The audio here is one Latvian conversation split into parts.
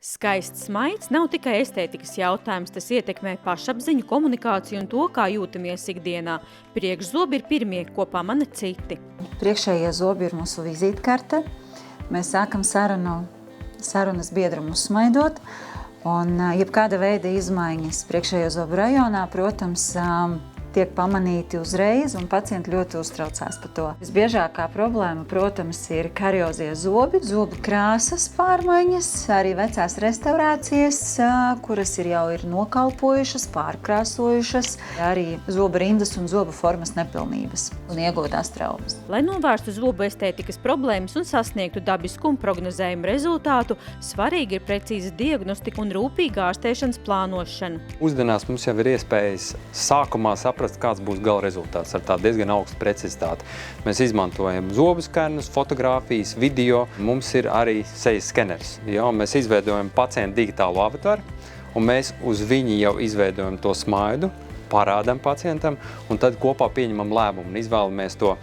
Skaists smaids nav tikai estētikas jautājums, tas ietekmē pašapziņu, komunikāciju un to, kā jūtamies ikdienā. Priekšzobi ir pirmie, kopā mani citi. Priekšējie zobi ir mūsu vizītkarte. Mēs sākam sarunas biedrumu uzsmaidot, un jebkāda veida izmaiņas priekšējo zobu rajonā, protams, tiek pamanīti uzreiz, un pacienti ļoti uztraucās par to. Visbiežākā problēma, protams, ir kariozie zobi, zobu krāsas pārmaiņas, arī vecās restaurācijas, kuras jau ir nokalpojušas, pārkrāsojušas, arī zobu rindas un zobu formas nepilnības un iegūtās traumas. Lai novērstu zobu estētikas problēmas un sasniegtu dabisku un prognozējumu rezultātu, svarīgi ir precīza diagnostika un rūpīga ārstēšanas plānošana. Mūsdienās mums jau ir iespējas sākumā saprast, kāds būs gala rezultāts ar tādu diezgan augstu precizitāti. Mēs izmantojam zobu skenus, fotogrāfijas, video. Mums ir arī sejas skeners. Mēs izveidojam pacientu digitālu avataru, un mēs uz viņu jau izveidojam to smaidu, parādam pacientam, un tad kopā pieņemam lēmumu un izvēlamies to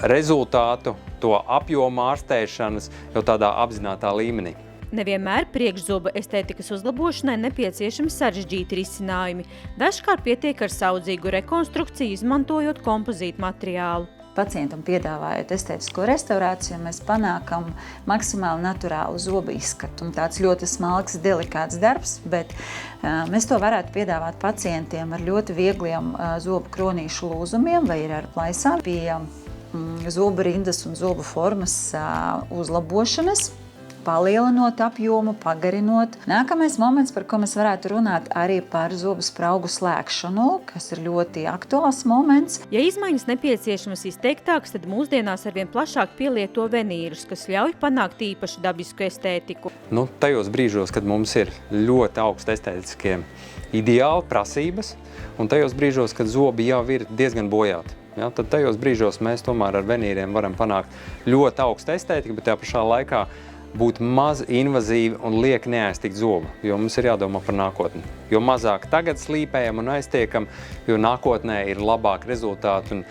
rezultātu, to apjomu ārstēšanas jau tādā apzinātā līmenī. Nevienmēr priekšzoba estētikas uzlabošanai nepieciešami sarežģīti risinājumi. Dažkārt pietiek ar saudzīgu rekonstrukciju, izmantojot kompozītu materiālu. Pacientam piedāvājot estētisko restaurāciju, mēs panākam maksimāli naturālu zobu izskatu. Tāds ļoti smalks, delikāts darbs, bet mēs to varētu piedāvāt pacientiem ar ļoti viegliem zobu kronīšu lūzumiem vai ar plaisām pie zobu rindas un zobu formas uzlabošanas, palielinot apjomu, pagarinot. Nākamais moments, par ko mēs varētu runāt, arī par zobu spraugu slēgšanu, kas ir ļoti aktuāls moments. Ja izmaiņas nepieciešamas izteiktākas, tad mūsdienās arvien plašāk pielieto venīrus, kas ļauj panākt īpaši dabisku estētiku. Tajos brīžos, kad mums ir ļoti augsti estētiskie ideāli, prasības, un tajos brīžos, kad zobi jau ir diezgan bojāti. Tad tajos brīžos mēs tomēr ar venīriem varam panākt ļoti augstu estētiku, bet tajā pašā laikā būt maz invazīvi un lieki neaiztikt zobu, jo mums ir jādomā par nākotni. Jo mazāk tagad slīpējam un aiztiekam, jo nākotnē ir labāki rezultāti un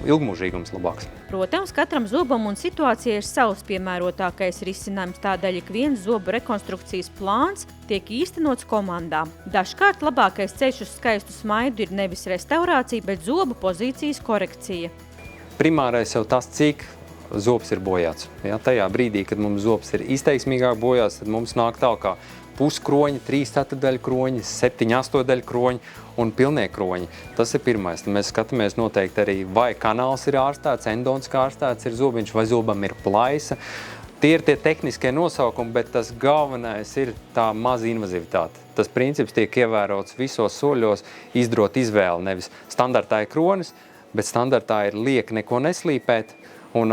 ilgmūžīgums labāks. Protams, katram zobam un situācijai ir savs piemērotākais risinājums, tādēļ ik viens zobu rekonstrukcijas plāns tiek īstenots komandā. Dažkārt labākais ceļš uz skaistu smaidu ir nevis restaurācija, bet zobu pozīcijas korekcija. Primārais jau tas, cik zobs ir bojāts. Tajā brīdī, kad mums zobs ir izteiksmīgāk bojāts, tad mums nāk tālāk kā puskroņi, 3/4 kroņi, 7/8 kroņi un pilnie kroņi. Tas ir pirmais. Tad mēs skatāmies noteikti arī, vai kanāls ir ārstēts, endons kā ārstēts ir zobiņš, vai zobam ir plaisa. Tie ir tie tehniskie nosaukumi, bet tas galvenais ir tā maza invazivitāte. Tas princips tiek ievērots visos soļos, izdarot izvēli. Nevis standartā ir kronis, bet standartā ir lieki neko neslīpēt un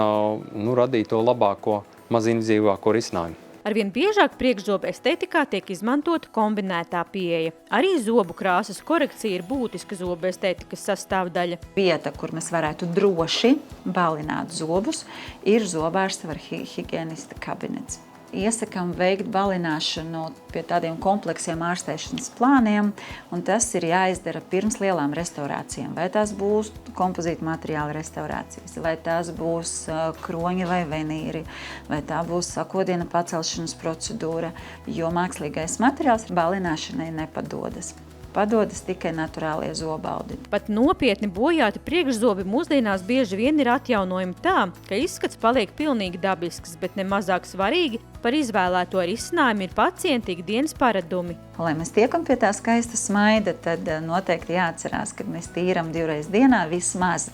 radīt to labāko, mazinvazīvāko risinājumu. Arvien biežāk priekšzobu estētikā tiek izmantota kombinētā pieeja. Arī zobu krāsas korekcija ir būtiska zobu estētikas sastāvdaļa. Vieta, kur mēs varētu droši balināt zobus, ir zobārsta vai higienista kabinets. Iesakām veikt balināšanu pie tādiem kompleksiem ārstēšanas plāniem, un tas ir jāizdara pirms lielām restaurācijām. Vai tās būs kompozīta materiāla restaurācijas, vai tās būs kroņi vai venīri, vai tā būs sakodiena pacelšanas procedūra, jo mākslīgais materiāls balināšanai nepadodas. Padodas tikai naturālie zobaudi. Pat nopietni bojāti priekšzobi mūsdienās bieži vien ir atjaunojumi tā, ka izskats paliek pilnīgi dabisks, bet nemazāk svarīgi par izvēlēto risinājumu ir pacienta ikdienas paradumi. Lai mēs tiekam pie tā skaista smaida, tad noteikti jāatcerās, ka mēs tīram 2 reizes dienā vismaz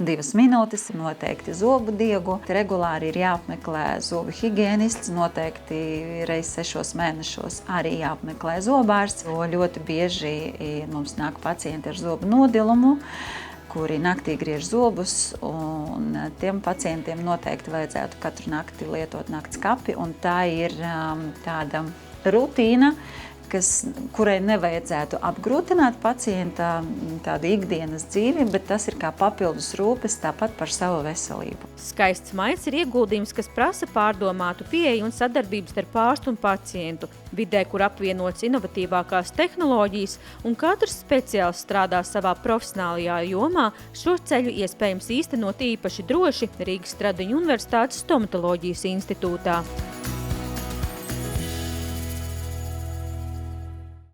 2 minūtes, noteikti zobu diegu. Regulāri ir jāapmeklē zobu higienists, noteikti reiz 6 mēnešos arī jāapmeklē zobārsts. Ļoti bieži mums nāk pacienti ar zobu nodilumu, kuri naktī griež zobus, un tiem pacientiem noteikti vajadzētu katru nakti lietot nakts kapi, un tā ir tāda rutīna, kurai nevajadzētu apgrūtināt pacienta tādu ikdienas dzīvi, bet tas ir kā papildus rūpes tāpat par savu veselību. Skaists smaids ir ieguldījums, kas prasa pārdomātu pieeju un sadarbības starp ārstu un pacientu. Vidē, kur apvienots inovatīvākās tehnoloģijas un katrs speciālists strādā savā profesionālajā jomā, šo ceļu iespējams īstenot īpaši droši Rīgas Stradiņu Universitātes stomatoloģijas institūtā.